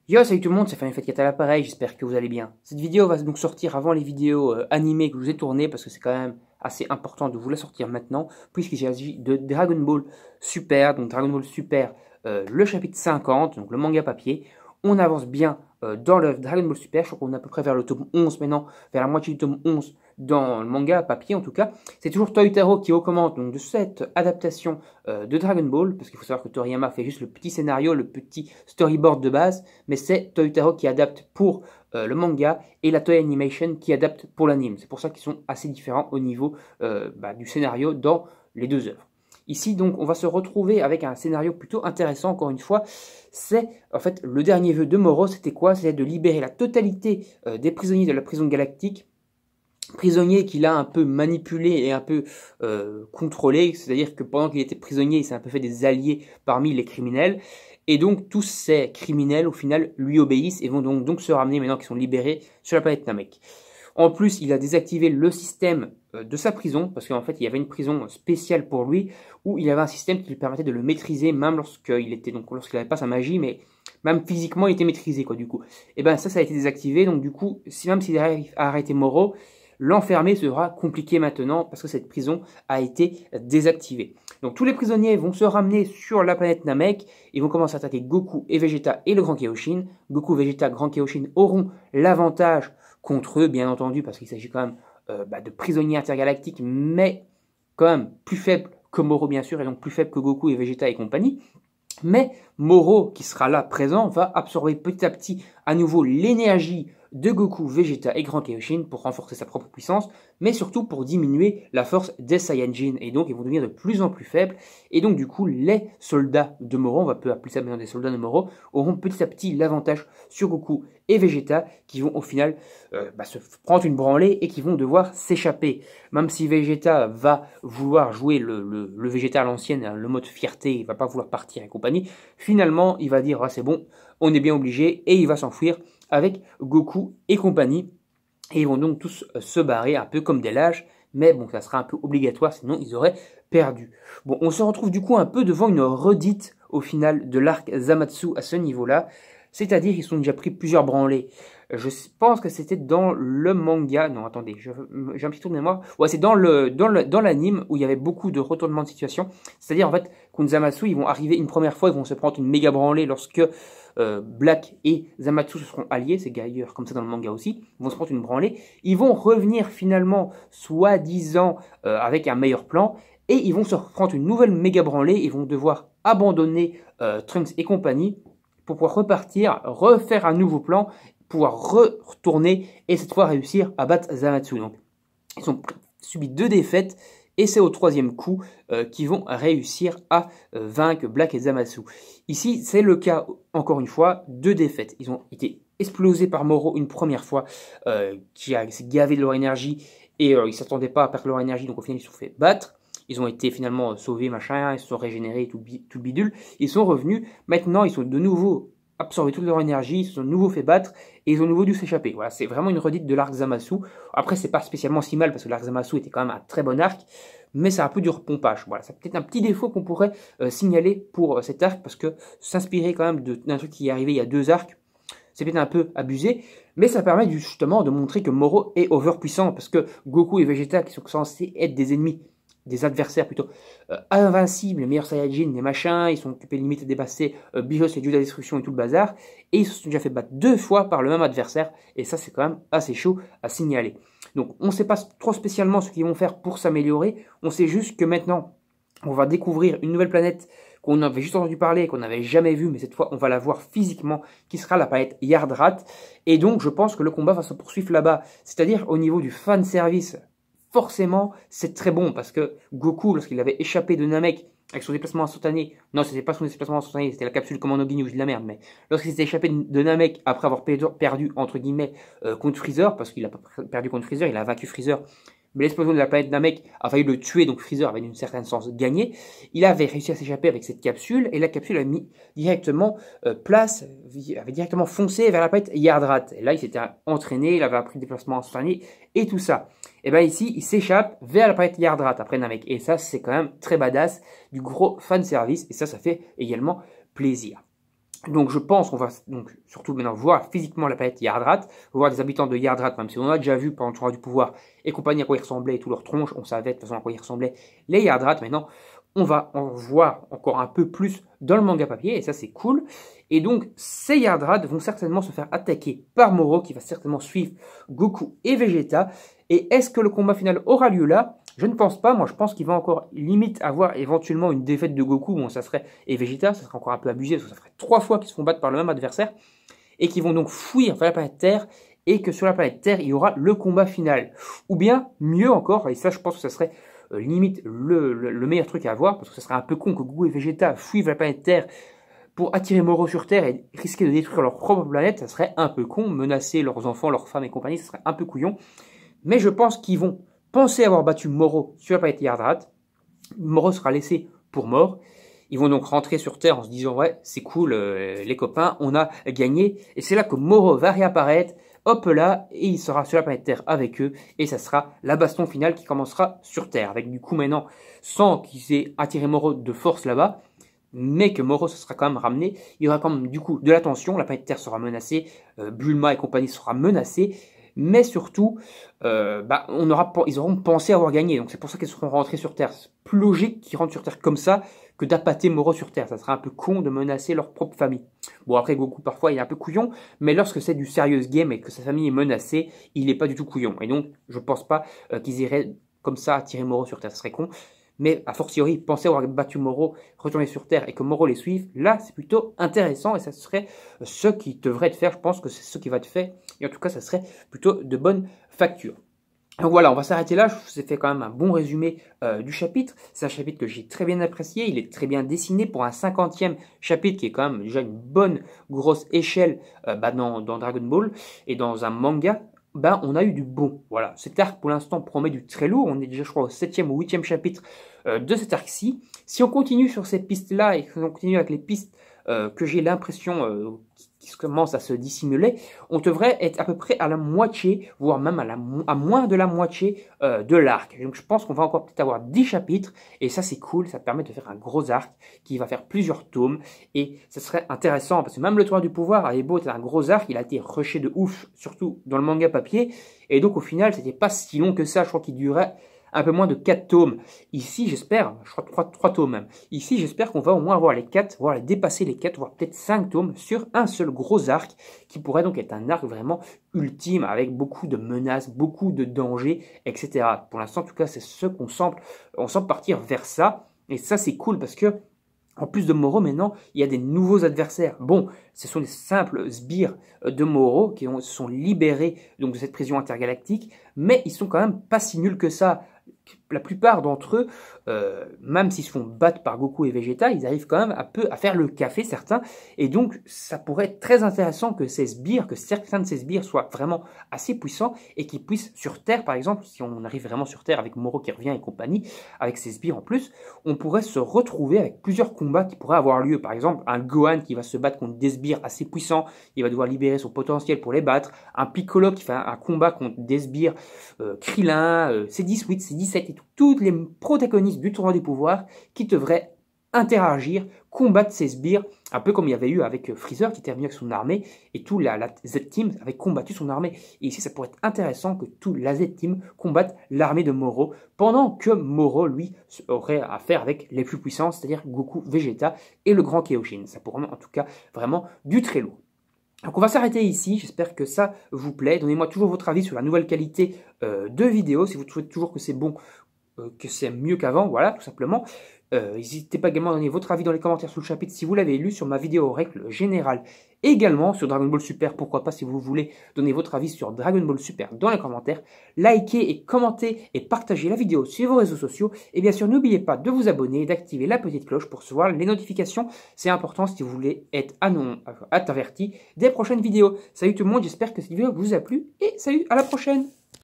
Yo, salut tout le monde, c'est Final Fight 4 à l'appareil, j'espère que vous allez bien. Cette vidéo va donc sortir avant les vidéos animées que je vous ai tournées, parce que c'est quand même assez important de vous la sortir maintenant, puisqu'il s'agit de Dragon Ball Super, donc Dragon Ball Super, le chapitre 50, donc le manga papier. On avance bien dans le Dragon Ball Super, je crois qu'on est à peu près vers le tome 11 maintenant, vers la moitié du tome 11 dans le manga papier en tout cas. C'est toujours Toyotaro qui est aux commandes donc, de cette adaptation de Dragon Ball, parce qu'il faut savoir que Toriyama fait juste le petit scénario, le petit storyboard de base, mais c'est Toyotaro qui adapte pour le manga et la Toei Animation qui adapte pour l'anime. C'est pour ça qu'ils sont assez différents au niveau du scénario dans les deux œuvres. Ici, donc, on va se retrouver avec un scénario plutôt intéressant, encore une fois. C'est, en fait, le dernier vœu de Moro, c'était quoi? C'était de libérer la totalité des prisonniers de la prison galactique. Prisonnier qu'il a un peu manipulé et un peu contrôlé, c'est-à-dire que pendant qu'il était prisonnier, il s'est un peu fait des alliés parmi les criminels. Et donc, tous ces criminels, au final, lui obéissent et vont donc se ramener, maintenant qu'ils sont libérés, sur la planète Namek. En plus, il a désactivé le système de sa prison, parce qu'en fait, il y avait une prison spéciale pour lui, où il avait un système qui lui permettait de le maîtriser, même lorsqu'il n'avait pas sa magie, mais même physiquement, il était maîtrisé, quoi, du coup. Et ben ça a été désactivé, donc du coup, même s'il arrive à arrêter Moro, l'enfermer sera compliqué maintenant, parce que cette prison a été désactivée. Donc tous les prisonniers vont se ramener sur la planète Namek, ils vont commencer à attaquer Goku et Vegeta et le Grand Kaioshin. Goku, Vegeta, Grand Kaioshin auront l'avantage contre eux, bien entendu, parce qu'il s'agit quand même de prisonniers intergalactiques, mais quand même plus faibles que Moro, bien sûr, et donc plus faibles que Goku et Vegeta et compagnie. Mais Moro, qui sera là présent, va absorber petit à petit à nouveau l'énergie de Goku, Vegeta et Grand Kaioshin pour renforcer sa propre puissance, mais surtout pour diminuer la force des Saiyajin. Et donc, ils vont devenir de plus en plus faibles. Et donc, du coup, les soldats de Moro, on va peu appeler ça maintenant des soldats de Moro, auront petit à petit l'avantage sur Goku et Vegeta, qui vont au final se prendre une branlée et qui vont devoir s'échapper. Même si Vegeta va vouloir jouer le Vegeta à l'ancienne, le mode fierté, il va pas vouloir partir et compagnie, finalement, il va dire ah, c'est bon, on est bien obligé, et il va s'enfuir avec Goku et compagnie. Et ils vont donc tous se barrer un peu comme des lâches, mais bon, ça sera un peu obligatoire, sinon ils auraient perdu. Bon, on se retrouve du coup un peu devant une redite au final de l'arc Zamatsu à ce niveau-là, c'est-à-dire qu'ils sont déjà pris plusieurs branlées. Je pense que c'était dans le manga. Non, attendez, j'ai un petit tour de mémoire. Ouais, c'est dans l'anime où il y avait beaucoup de retournements de situation. C'est-à-dire, en fait, Zamatsu, ils vont arriver une première fois, ils vont se prendre une méga branlée lorsque Black et Zamatsu se seront alliés. C'est d'ailleurs comme ça dans le manga aussi. Ils vont se prendre une branlée. Ils vont revenir finalement, soi-disant, avec un meilleur plan. Et ils vont se prendre une nouvelle méga branlée. Ils vont devoir abandonner Trunks et compagnie pour pouvoir repartir, refaire un nouveau plan, pouvoir retourner et cette fois réussir à battre Zamatsu. Donc, ils ont subi 2 défaites et c'est au 3e coup qu'ils vont réussir à vaincre Black et Zamatsu. Ici, c'est le cas, encore une fois, 2 défaites. Ils ont été explosés par Moro une première fois, qui s'est gavé de leur énergie et ils ne s'attendaient pas à perdre leur énergie, donc au final ils se sont fait battre. Ils ont été finalement sauvés, machin, ils se sont régénérés, tout bidule. Ils sont revenus. Maintenant, ils sont de nouveau absorbé toute leur énergie, ils se sont de nouveau fait battre et ils ont de nouveau dû s'échapper. Voilà, c'est vraiment une redite de l'arc Zamatsu. Après, c'est pas spécialement si mal parce que l'arc Zamatsu était quand même un très bon arc, mais c'est un peu du repompage. Voilà, c'est peut-être un petit défaut qu'on pourrait signaler pour cet arc parce que s'inspirer quand même d'un truc qui est arrivé il y a 2 arcs, c'est peut-être un peu abusé, mais ça permet justement de montrer que Moro est overpuissant parce que Goku et Vegeta, qui sont censés être des ennemis, des adversaires plutôt invincibles, les meilleurs Saiyajin, les machins, ils sont occupés limite à dépasser Bijos et Dieu de la destruction et tout le bazar, et ils se sont déjà fait battre 2 fois par le même adversaire, et ça c'est quand même assez chaud à signaler. Donc on ne sait pas trop spécialement ce qu'ils vont faire pour s'améliorer, on sait juste que maintenant on va découvrir une nouvelle planète qu'on avait juste entendu parler, qu'on n'avait jamais vue, mais cette fois on va la voir physiquement, qui sera la planète Yardrat, et donc je pense que le combat va se poursuivre là-bas, c'est-à-dire au niveau du fan service. Forcément, c'est très bon parce que Goku, lorsqu'il avait échappé de Namek avec son déplacement instantané, non, c'était pas son déplacement instantané, c'était la capsule Commando Ginyu, je dis de la merde, mais lorsqu'il s'était échappé de Namek après avoir perdu entre guillemets contre Freezer, parce qu'il a pas perdu contre Freezer, il a vaincu Freezer, mais l'explosion de la planète Namek a failli le tuer, donc Freezer avait une certaine sens gagné. Il avait réussi à s'échapper avec cette capsule, et la capsule a mis directement avait directement foncé vers la planète Yardrat. Et là, il s'était entraîné, il avait appris le déplacement instantané, et tout ça. Et bien ici, il s'échappe vers la planète Yardrat après Namek. Et ça, c'est quand même très badass, du gros fan service, et ça fait également plaisir. Donc je pense qu'on va donc surtout maintenant voir physiquement la planète Yardrat, voir des habitants de Yardrat, même si on a déjà vu pendant le tournoi du pouvoir et compagnie à quoi ils ressemblaient et tout leur tronche, on savait de toute façon à quoi ils ressemblaient les Yardrats. Maintenant, on va en voir encore un peu plus dans le manga papier et ça c'est cool. Et donc ces Yardrats vont certainement se faire attaquer par Moro qui va certainement suivre Goku et Vegeta. Et est-ce que le combat final aura lieu là? Je ne pense pas, moi je pense qu'il va encore limite avoir éventuellement une défaite de Goku, bon ça serait, et Vegeta, ça serait encore un peu abusé, parce que ça ferait 3 fois qu'ils se font battre par le même adversaire, et qui vont donc fuir vers la planète Terre, et que sur la planète Terre, il y aura le combat final. Ou bien, mieux encore, et ça je pense que ça serait limite le meilleur truc à avoir, parce que ça serait un peu con que Goku et Vegeta fuient vers la planète Terre pour attirer Moro sur Terre et risquer de détruire leur propre planète, ça serait un peu con, menacer leurs enfants, leurs femmes et compagnie, ça serait un peu couillon. Mais je pense qu'ils vont penser avoir battu Moro sur la planète Yardrat. Moro sera laissé pour mort. Ils vont donc rentrer sur Terre en se disant « Ouais, c'est cool, les copains, on a gagné. » Et c'est là que Moro va réapparaître, hop là, et il sera sur la planète Terre avec eux. Et ça sera la baston finale qui commencera sur Terre. Avec du coup maintenant, sans qu'ils aient attiré Moro de force là-bas, mais que Moro se sera quand même ramené, il y aura quand même du coup de la tension, la planète Terre sera menacée, Bulma et compagnie sera menacée. Mais surtout, ils auront pensé avoir gagné. Donc c'est pour ça qu'ils seront rentrés sur Terre. C'est plus logique qu'ils rentrent sur Terre comme ça que d'appâter Moro sur Terre. Ça serait un peu con de menacer leur propre famille. Bon, après, Goku, parfois, il est un peu couillon. Mais lorsque c'est du serious game et que sa famille est menacée, il n'est pas du tout couillon. Et donc, je pense pas qu'ils iraient comme ça attirer Moro sur Terre. Ce serait con. Mais a fortiori, penser avoir battu Moro, retourner sur Terre et que Moro les suive, là c'est plutôt intéressant et ça serait ce qui devrait être fait. Je pense que c'est ce qui va être fait et en tout cas ça serait plutôt de bonne facture. Donc voilà, on va s'arrêter là. Je vous ai fait quand même un bon résumé du chapitre. C'est un chapitre que j'ai très bien apprécié. Il est très bien dessiné pour un 50e chapitre qui est quand même déjà une bonne grosse échelle dans Dragon Ball et dans un manga. On a eu du bon. Voilà, cet arc pour l'instant promet du très lourd. On est déjà, je crois, au 7e ou 8e chapitre de cet arc-ci. Si on continue sur ces pistes-là et qu'on continue avec les pistes que j'ai l'impression qui commencent à se dissimuler, on devrait être à peu près à la moitié, voire même à moins de la moitié de l'arc. Donc je pense qu'on va encore peut-être avoir 10 chapitres, et ça c'est cool, ça permet de faire un gros arc qui va faire plusieurs tomes, et ça serait intéressant, parce que même le tournoi du pouvoir avait beau être un gros arc, il a été rushé de ouf, surtout dans le manga papier, et donc au final c'était pas si long que ça, je crois qu'il durait un peu moins de 4 tomes. Ici, j'espère, je crois 3 tomes même. Ici, j'espère qu'on va au moins avoir les 4, voire dépasser les 4, voire peut-être 5 tomes sur un seul gros arc, qui pourrait donc être un arc vraiment ultime, avec beaucoup de menaces, beaucoup de dangers, etc. Pour l'instant, en tout cas, c'est ce qu'on semble, on semble partir vers ça, et ça, c'est cool, parce que en plus de Moro, maintenant, il y a des nouveaux adversaires. Bon, ce sont les simples sbires de Moro qui se sont libérés donc, de cette prison intergalactique, mais ils sont quand même pas si nuls que ça. La plupart d'entre eux, même s'ils se font battre par Goku et Vegeta, ils arrivent quand même un peu à faire le café, certains. Et donc, ça pourrait être très intéressant que ces sbires, que certains de ces sbires soient vraiment assez puissants et qu'ils puissent sur Terre, par exemple, si on arrive vraiment sur Terre avec Moro qui revient et compagnie, avec ces sbires en plus, on pourrait se retrouver avec plusieurs combats qui pourraient avoir lieu. Par exemple, un Gohan qui va se battre contre des sbires assez puissants, il va devoir libérer son potentiel pour les battre. Un Piccolo qui fait un combat contre des sbires, Krillin, C18, C17 et toutes les protagonistes du tournoi des pouvoirs qui devraient interagir, combattre ces sbires, un peu comme il y avait eu avec Freezer qui était revenu avec son armée et tout la Z-Team avait combattu son armée. Et ici, ça pourrait être intéressant que tout la Z-Team combatte l'armée de Moro pendant que Moro, lui, aurait à faire avec les plus puissants, c'est-à-dire Goku, Vegeta et le grand Kaioshin. Ça pourrait en tout cas vraiment du très lourd. Donc on va s'arrêter ici, j'espère que ça vous plaît. Donnez-moi toujours votre avis sur la nouvelle qualité de vidéo, si vous trouvez toujours que c'est bon, que c'est mieux qu'avant, voilà, tout simplement. N'hésitez pas également à donner votre avis dans les commentaires sous le chapitre si vous l'avez lu sur ma vidéo règle générale. Également sur Dragon Ball Super, pourquoi pas si vous voulez donner votre avis sur Dragon Ball Super dans les commentaires. Likez et commentez et partagez la vidéo sur vos réseaux sociaux. Et bien sûr, n'oubliez pas de vous abonner et d'activer la petite cloche pour recevoir les notifications. C'est important si vous voulez être averti des prochaines vidéos. Salut tout le monde, j'espère que cette vidéo vous a plu et salut, à la prochaine!